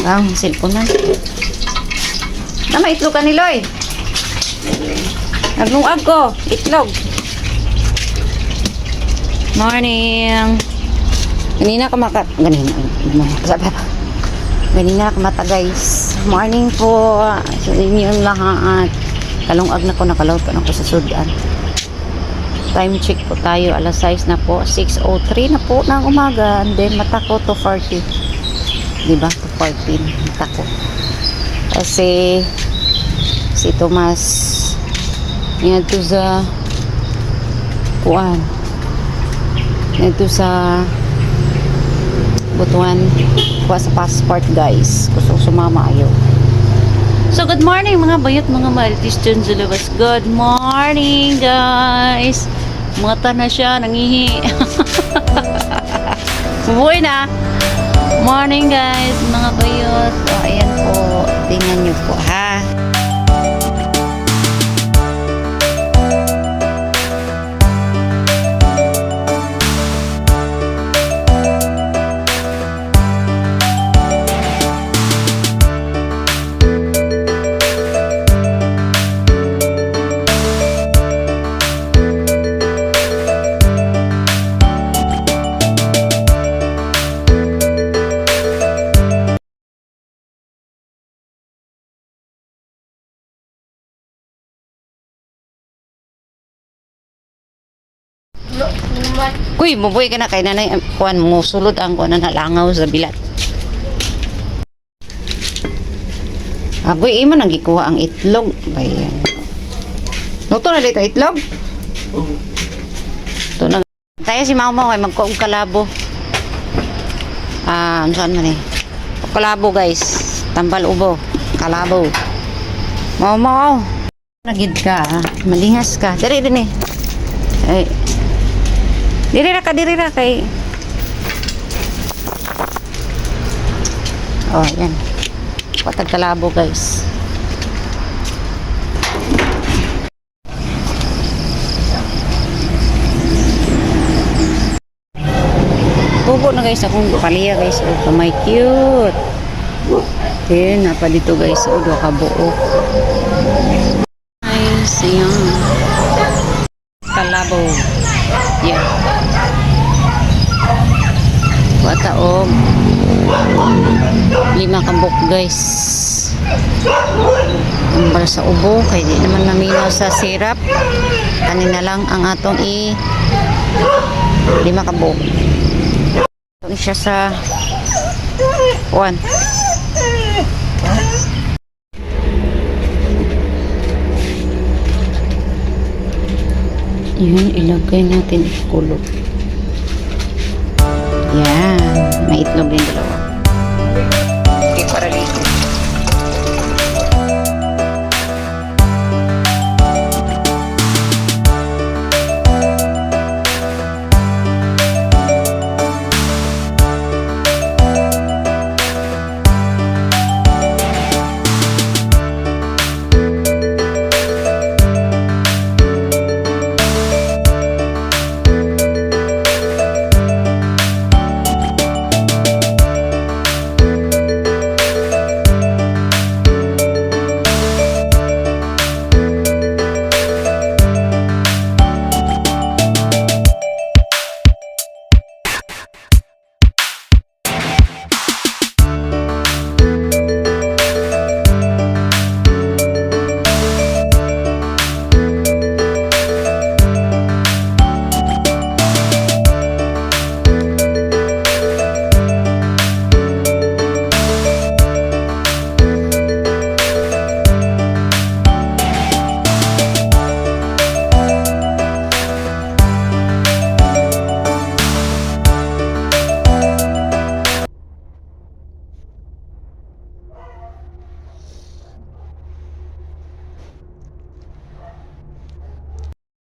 Ang cellphone na. Tama, itlog ka ni Loy. Naglungag ko. Itlog. Morning. Ganina ka Ganina ka mata guys. Morning po sa inyong lahat. Kalungag na ko, nakalawt na ko sa sudan. Time check po tayo. Alas 6 na po. 6:03 na po ng umaga. And then mata ko to 40. Diba? To 14. Mata ko. Kasi si Tomas yan to sa kuan. Yan to sa Butuan. Kuha sa passport guys. Gusto sumama ayaw. So good morning mga bayot, mga marites dyan sa labas. Good morning guys. Mata na siya, nangihi. Buhay na. Morning guys, mga bayot. O, ayan po. Tingnan nyo po ha. Kuy, mubuhay ka na kay nanay kuan mo sulod ang kuan na langaw sa bilat. Agoy imo nang gikuha ang itlog. Bayan. Luto na dito itlog? Ito na. Tayo si mama kay magkuog kalabo. Saan man eh? Kalabo guys. Tambal ubo. Kalabo. Mama. Nagid ka. Malingas ka. Diri din eh. Ay. Diri ra kay. Oh, yan. Patag kalabo, guys. Bubo na guys akong paliya guys. Oh, kamay cute. Then, napa dito guys. Oh, do ka buo. Nice. Ayan. Kalabo. Yeah. Bata o 5 kabok guys. Ambal sa ubo kay di naman naminaw sa syrup. Kanina lang ang atong 5 kabok. Ito siya sa 1. Yun, ilagay natin kulog. Yan. May itlog din dalawa. Okay, para dito.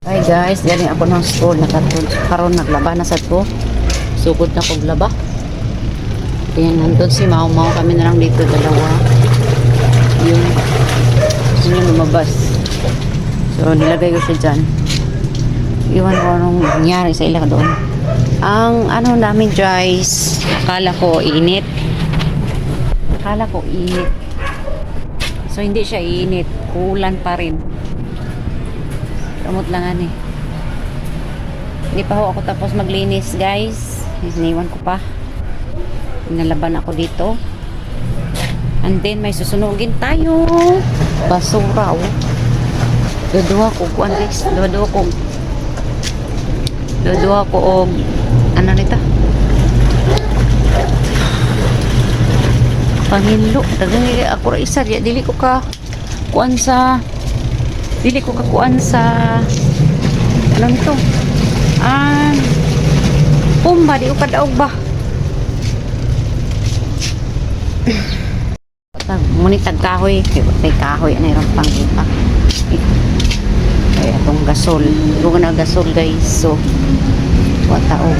Hi guys, galing ako ng school. Karon naglaba na sad ko. Sugod na kog laba. Ayan, nandun si Mau. Kami na lang dito dalawa. Yun. Gusto niya lumabas. So, nilagay ko siya dyan. Iwan ko anong nangyari sa ila doon. Ang ano namin guys, akala ko init. Akala ko init. So, hindi siya init. Ulan pa rin. Kamot lang ani. Hindi pa ho ako tapos maglinis, guys. Iniwan ko pa. Nalaban ako dito. And then, may susunugin tayo. Basura, oh. Dudua ko, kuan guys. Dudua ko, og ano nito? Panghinlo. Dagang ako ra isa. Dili ko ka kuan sa ano nito? Pumba, di ko kadaog ba? Munitag kahoy. Kaya kahoy, ano yung pang-ipak. Kaya itong gasol. Huwag na gasol, guys. So, wataog.